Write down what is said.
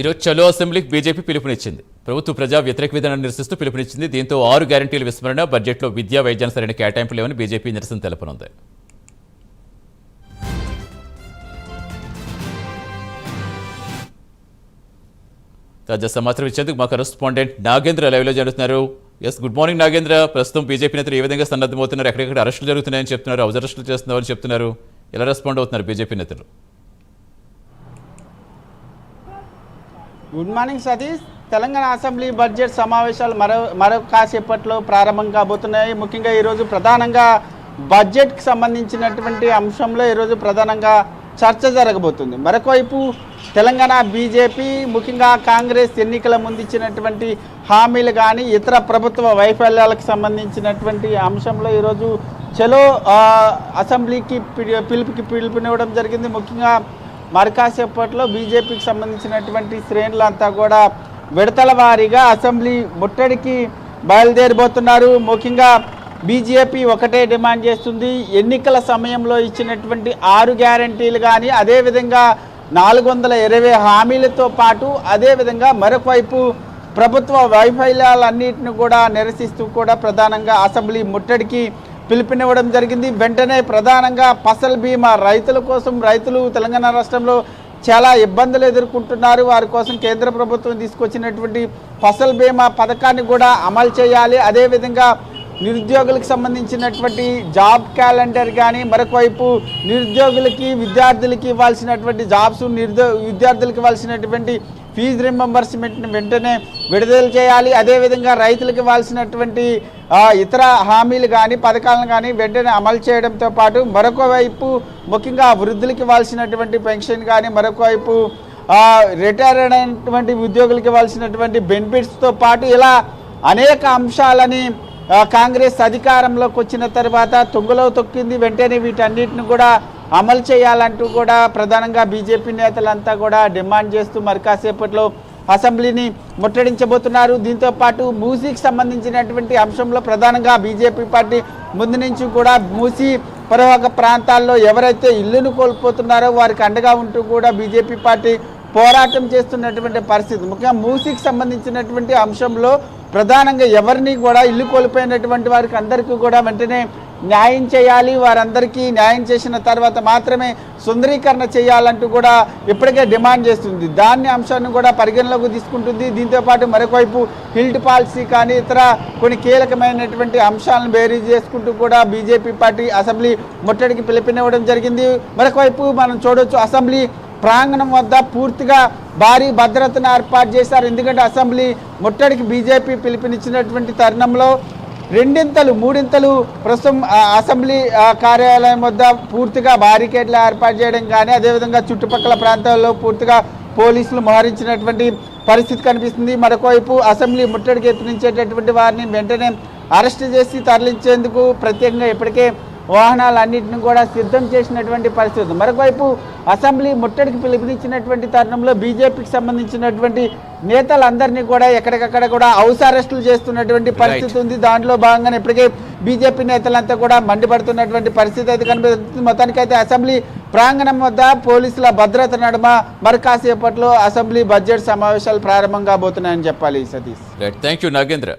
ఈరోజు చలో అసెంబ్లీకి బీజేపీ పిలుపునిచ్చింది. ప్రభుత్వ ప్రజా వ్యతిరేక విధానాన్ని నిరసిస్తూ పిలుపునిచ్చింది. దీంతో 6 గ్యారంటీల విస్మరణ, బడ్జెట్లో విద్యా వైద్యానికి సరైన కేటాయింపు లేవని బీజేపీ నిరసన తెలపనుంది. తాజా సమాచారం ఇచ్చేందుకు మా కరెస్పాండెంట్ నాగేంద్ర లైవ్లో జరుగుతున్నారు. Yes, good morning Nagendra. ప్రస్తుతం బీజేపీ నేతలు ఏ విధంగా సన్నద్ధమవుతున్నారు? ఎక్కడెక్కడ అరెస్టులు జరుగుతున్నాయని చెప్తున్నారు, హౌస్ అరెస్టులు చేస్తున్నారని చెప్తున్నారు. ఎలా రెస్పాండ్ అవుతున్నారు బీజేపీ నేతలు? Good morning Satish. Telangana assembly budget సమావేశాలు మరో కాసేపట్లో ప్రారంభం కాబోతున్నాయి. ముఖ్యంగా ఈరోజు ప్రధానంగా బడ్జెట్కి సంబంధించినటువంటి అంశంలో ఈరోజు ప్రధానంగా చర్చ జరగబోతుంది. మరొకవైపు తెలంగాణ బీజేపీ ముఖ్యంగా కాంగ్రెస్ ఎన్నికల ముందు ఇచ్చినటువంటి హామీలు కానీ ఇతర ప్రభుత్వ వైఫల్యాలకు సంబంధించినటువంటి అంశంలో ఈరోజు చలో అసెంబ్లీకి పిలుపునివ్వడం జరిగింది. ముఖ్యంగా మరికాసేపట్లో బీజేపీకి సంబంధించినటువంటి శ్రేణులంతా కూడా విడతల వారీగా అసెంబ్లీ ముట్టడికి బయలుదేరిపోతున్నారు. ముఖ్యంగా బీజేపీ ఒకటే డిమాండ్ చేస్తుంది, ఎన్నికల సమయంలో ఇచ్చినటువంటి 6 గ్యారంటీలు కానీ అదేవిధంగా 420 హామీలతో పాటు అదేవిధంగా మరొక వైపు ప్రభుత్వ వైఫల్యాలన్నింటిని కూడా నిరసిస్తూ కూడా ప్రధానంగా అసెంబ్లీ ముట్టడికి పిలుపునివ్వడం జరిగింది. వెంటనే ప్రధానంగా ఫసల్ బీమా రైతుల కోసం, రైతులు తెలంగాణ రాష్ట్రంలో చాలా ఇబ్బందులు ఎదుర్కొంటున్నారు. వారి కోసం కేంద్ర ప్రభుత్వం తీసుకొచ్చినటువంటి ఫసల్ బీమా పథకాన్ని కూడా అమలు చేయాలి. అదేవిధంగా నిరుద్యోగులకు సంబంధించినటువంటి జాబ్ క్యాలెండర్ కానీ మరొకవైపు నిరుద్యోగులకి విద్యార్థులకి ఇవ్వాల్సినటువంటి జాబ్స్, విద్యార్థులకు ఇవ్వాల్సినటువంటి ఫీజు రింబర్స్మెంట్ని వెంటనే విడుదల చేయాలి. అదేవిధంగా రైతులకు ఇవ్వాల్సినటువంటి ఇతర హామీలు కానీ పథకాలను కానీ వెంటనే అమలు చేయడంతో పాటు మరొక వైపు ముఖ్యంగా వృద్ధులకు ఇవ్వాల్సినటువంటి పెన్షన్ కానీ మరొక వైపు రిటైర్ అయినటువంటి ఉద్యోగులకు ఇవ్వాల్సినటువంటి బెనిఫిట్స్తో పాటు ఇలా అనేక అంశాలని కాంగ్రెస్ అధికారంలోకి వచ్చిన తర్వాత తుంగలో తొక్కింది. వెంటనే వీటన్నిటిని కూడా అమలు చేయాలంటూ కూడా ప్రధానంగా బీజేపీ నేతలంతా కూడా డిమాండ్ చేస్తూ మరి కాసేపట్లో అసెంబ్లీని ముట్టడించబోతున్నారు. దీంతో పాటు మూసీకి సంబంధించినటువంటి అంశంలో ప్రధానంగా బీజేపీ పార్టీ ముందు నుంచి కూడా మూసీ పరివాహక ప్రాంతాల్లో ఎవరైతే ఇల్లును కోల్పోతున్నారో వారికి అండగా ఉంటూ కూడా బీజేపీ పార్టీ పోరాటం చేస్తున్నటువంటి పరిస్థితి. ముఖ్యంగా మూసీకి సంబంధించినటువంటి అంశంలో ప్రధానంగా ఎవరిని కూడా ఇల్లు కోల్పోయినటువంటి వారికి అందరికీ కూడా వెంటనే న్యాయం చేయాలి. వారందరికీ న్యాయం చేసిన తర్వాత మాత్రమే సుందరీకరణ చేయాలంటూ కూడా ఇప్పటికే డిమాండ్ చేస్తుంది. దాన్ని అంశాన్ని కూడా పరిగణలోకి తీసుకుంటుంది. దీంతోపాటు మరొకవైపు హిల్ట్ పాలసీ కానీ ఇతర కొన్ని కీలకమైనటువంటి అంశాలను బేరీజ్ చేసుకుంటూ కూడా బీజేపీ పార్టీ అసెంబ్లీ ముట్టడికి పిలుపునివ్వడం జరిగింది. మరొకవైపు మనం చూడవచ్చు, అసెంబ్లీ ప్రాంగణం వద్ద పూర్తిగా భారీ భద్రతను ఏర్పాటు చేశారు. ఎందుకంటే అసెంబ్లీ ముట్టడికి బీజేపీ పిలుపునిచ్చినటువంటి తరుణంలో మూడింతలు ప్రస్తుతం అసెంబ్లీ కార్యాలయం వద్ద పూర్తిగా బారికేడ్లు ఏర్పాటు చేయడం కానీ అదేవిధంగా చుట్టుపక్కల ప్రాంతాల్లో పూర్తిగా పోలీసులు మోహరించినటువంటి పరిస్థితి కనిపిస్తుంది. మరొకవైపు అసెంబ్లీ ముట్టడికి యత్నించేటటువంటి వారిని వెంటనే అరెస్ట్ చేసి తరలించేందుకు ప్రత్యేకంగా ఇప్పటికే వాహనాలన్నింటినీ కూడా సిద్ధం చేసినటువంటి పరిస్థితి. మరొకవైపు అసెంబ్లీ ముట్టడికి పిలుపునిచ్చినటువంటి తరుణంలో బీజేపీకి సంబంధించినటువంటి నేతలందరినీ కూడా ఎక్కడికక్కడ కూడా హౌస్ అరెస్టులు చేస్తున్నటువంటి పరిస్థితి ఉంది. దాంట్లో భాగంగానే ఇప్పటికే బీజేపీ నేతలంతా కూడా మండిపడుతున్నటువంటి పరిస్థితి అయితే కనిపిస్తుంది. మొత్తానికైతే అసెంబ్లీ ప్రాంగణం వద్ద పోలీసుల భద్రత నడుమ మరి కాసేపట్లో అసెంబ్లీ బడ్జెట్ సమావేశాలు ప్రారంభం కాబోతున్నాయని చెప్పాలి. Satish, thank you Nagendra.